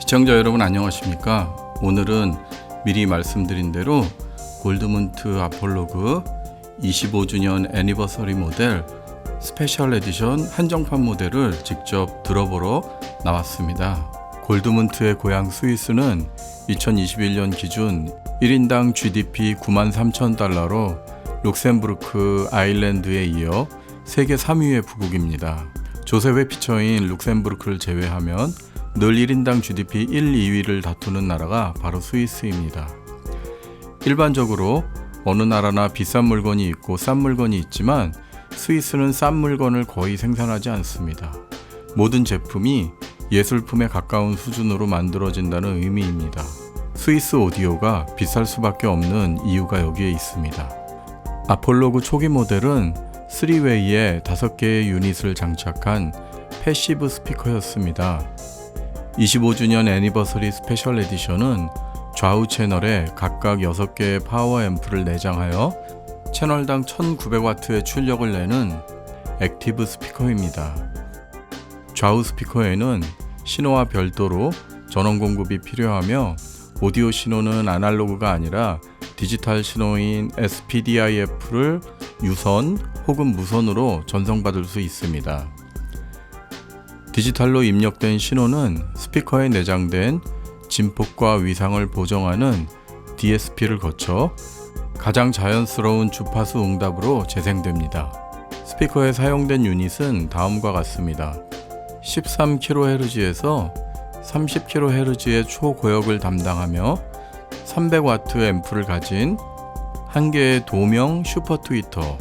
시청자 여러분 안녕하십니까? 오늘은 미리 말씀드린 대로 골드문트 아폴로그 25주년 애니버서리 모델 스페셜 에디션 한정판 모델을 직접 들어보러 나왔습니다. 골드문트의 고향 스위스는 2021년 기준 1인당 GDP 93,000달러로 룩셈부르크 아일랜드에 이어 세계 3위의 부국입니다. 조셉 회피처인 룩셈부르크를 제외하면 늘 1인당 GDP 1, 2위를 다투는 나라가 바로 스위스입니다. 일반적으로 어느 나라나 비싼 물건이 있고 싼 물건이 있지만 스위스는 싼 물건을 거의 생산하지 않습니다. 모든 제품이 예술품에 가까운 수준으로 만들어진다는 의미입니다. 스위스 오디오가 비쌀 수밖에 없는 이유가 여기에 있습니다. 아폴로그 초기 모델은 3웨이에 5개의 유닛을 장착한 패시브 스피커였습니다. 25주년 애니버서리 스페셜 에디션은 좌우 채널에 각각 6개의 파워 앰프를 내장하여 채널당 1900W의 출력을 내는 액티브 스피커입니다. 좌우 스피커에는 신호와 별도로 전원 공급이 필요하며 오디오 신호는 아날로그가 아니라 디지털 신호인 SPDIF를 유선 혹은 무선으로 전송받을 수 있습니다. 디지털로 입력된 신호는 스피커에 내장된 진폭과 위상을 보정하는 DSP를 거쳐 가장 자연스러운 주파수 응답으로 재생됩니다. 스피커에 사용된 유닛은 다음과 같습니다. 13kHz에서 30kHz의 초고역을 담당하며 300W 앰프를 가진 한 개의 도명 슈퍼 트위터,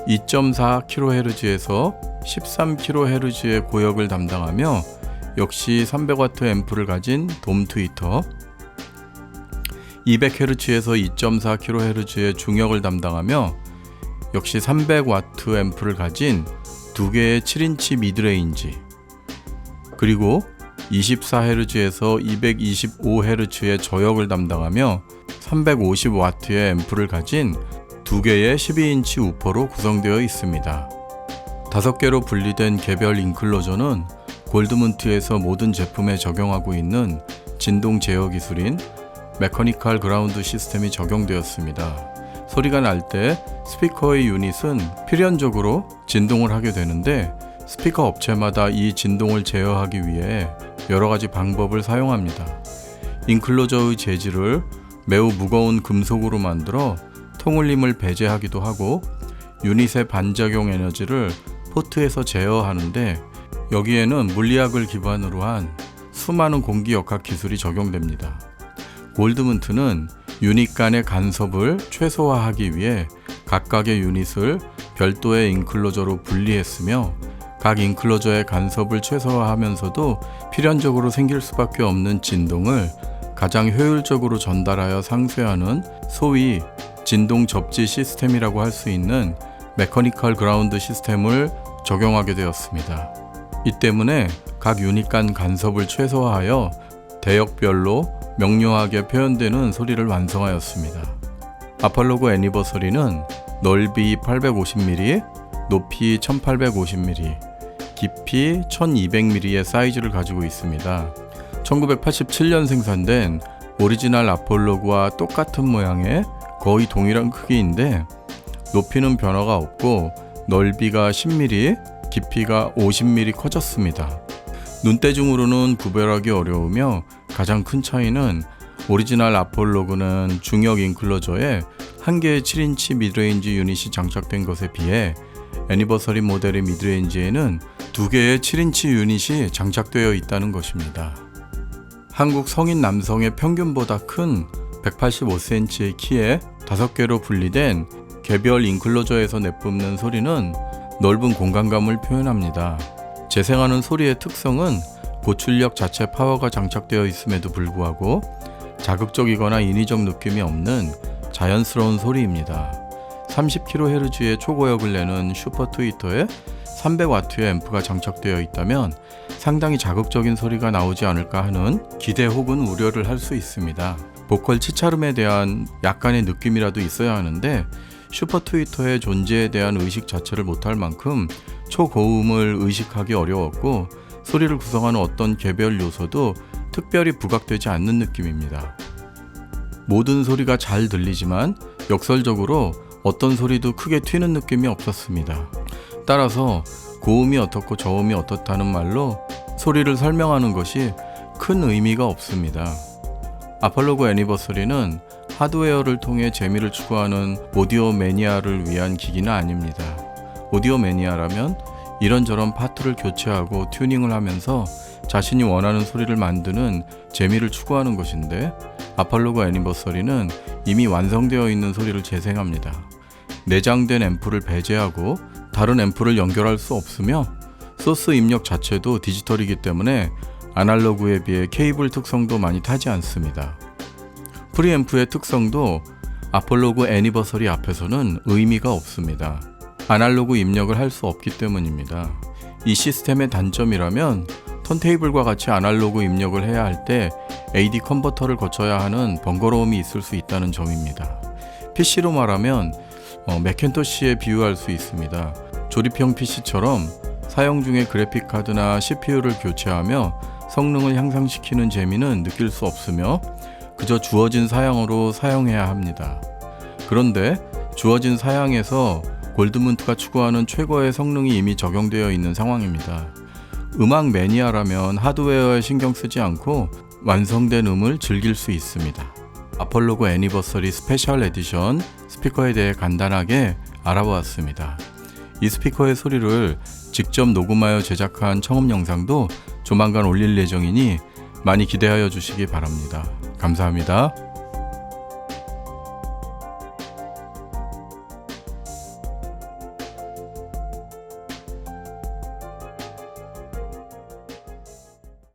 2.4kHz에서 13kHz의 고역을 담당하며 역시 300W 앰프를 가진 돔 트위터, 200Hz에서 2.4kHz의 중역을 담당하며 역시 300W 앰프를 가진 2개의 7인치 미드레인지, 그리고 24Hz에서 225Hz의 저역을 담당하며 350W의 앰프를 가진 2개의 12인치 우퍼로 구성되어 있습니다. 5개로 분리된 개별 인클로저는 골드문트에서 모든 제품에 적용하고 있는 진동 제어 기술인 메커니컬 그라운드 시스템이 적용되었습니다. 소리가 날 때 스피커의 유닛은 필연적으로 진동을 하게 되는데 스피커 업체마다 이 진동을 제어하기 위해 여러 가지 방법을 사용합니다. 인클로저의 재질을 매우 무거운 금속으로 만들어 통울림을 배제하기도 하고 유닛의 반작용 에너지를 포트에서 제어하는데 여기에는 물리학을 기반으로 한 수많은 공기역학 기술이 적용됩니다. 골드문트는 유닛 간의 간섭을 최소화하기 위해 각각의 유닛을 별도의 인클로저로 분리했으며 각 인클로저의 간섭을 최소화하면서도 필연적으로 생길 수밖에 없는 진동을 가장 효율적으로 전달하여 상쇄하는 소위 진동 접지 시스템이라고 할 수 있는 메커니컬 그라운드 시스템을 적용하게 되었습니다. 이 때문에 각 유닛 간 간섭을 최소화하여 대역별로 명료하게 표현되는 소리를 완성하였습니다. 아폴로그 애니버서리는 넓이 850mm, 높이 1850mm, 깊이 1200mm의 사이즈를 가지고 있습니다. 1987년 생산된 오리지널 아폴로그와 똑같은 모양의 거의 동일한 크기인데 높이는 변화가 없고 넓이가 10mm, 깊이가 50mm 커졌습니다. 눈대중으로는 구별하기 어려우며 가장 큰 차이는 오리지널 아폴로그는 중역 인클로저에 한 개의 7인치 미드레인지 유닛이 장착된 것에 비해 애니버서리 모델의 미드레인지에는 2개의 7인치 유닛이 장착되어 있다는 것입니다. 한국 성인 남성의 평균보다 큰 185cm의 키에 5개로 분리된 개별 인클로저에서 내뿜는 소리는 넓은 공간감을 표현합니다. 재생하는 소리의 특성은 고출력 자체 파워가 장착되어 있음에도 불구하고 자극적이거나 인위적 느낌이 없는 자연스러운 소리입니다. 30kHz의 초고역을 내는 슈퍼 트위터에 300W의 앰프가 장착되어 있다면 상당히 자극적인 소리가 나오지 않을까 하는 기대 혹은 우려를 할 수 있습니다. 보컬 치차름에 대한 약간의 느낌이라도 있어야 하는데 슈퍼 트위터의 존재에 대한 의식 자체를 못할 만큼 초고음을 의식하기 어려웠고 소리를 구성하는 어떤 개별 요소도 특별히 부각되지 않는 느낌입니다. 모든 소리가 잘 들리지만 역설적으로 어떤 소리도 크게 튀는 느낌이 없었습니다. 따라서 고음이 어떻고 저음이 어떻다는 말로 소리를 설명하는 것이 큰 의미가 없습니다. 아폴로그 애니버서리는 하드웨어를 통해 재미를 추구하는 오디오 매니아를 위한 기기는 아닙니다. 오디오 매니아라면 이런저런 파트를 교체하고 튜닝을 하면서 자신이 원하는 소리를 만드는 재미를 추구하는 것인데, 아폴로그 애니버서리는 이미 완성되어 있는 소리를 재생합니다. 내장된 앰프를 배제하고 다른 앰프를 연결할 수 없으며 소스 입력 자체도 디지털이기 때문에 아날로그에 비해 케이블 특성도 많이 타지 않습니다. 프리앰프의 특성도 아폴로그 애니버서리 앞에서는 의미가 없습니다. 아날로그 입력을 할 수 없기 때문입니다. 이 시스템의 단점이라면 턴테이블과 같이 아날로그 입력을 해야 할 때 AD 컨버터를 거쳐야 하는 번거로움이 있을 수 있다는 점입니다. PC로 말하면 맥킨토시에 비유할 수 있습니다. 조립형 PC처럼 사용 중에 그래픽카드나 CPU를 교체하며 성능을 향상시키는 재미는 느낄 수 없으며 그저 주어진 사양으로 사용해야 합니다. 그런데 주어진 사양에서 골드문트가 추구하는 최고의 성능이 이미 적용되어 있는 상황입니다. 음악 매니아라면 하드웨어에 신경 쓰지 않고 완성된 음을 즐길 수 있습니다. 아폴로그 애니버서리 스페셜 에디션 스피커에 대해 간단하게 알아보았습니다. 이 스피커의 소리를 직접 녹음하여 제작한 청음 영상도 조만간 올릴 예정이니 많이 기대하여 주시기 바랍니다. 감사합니다.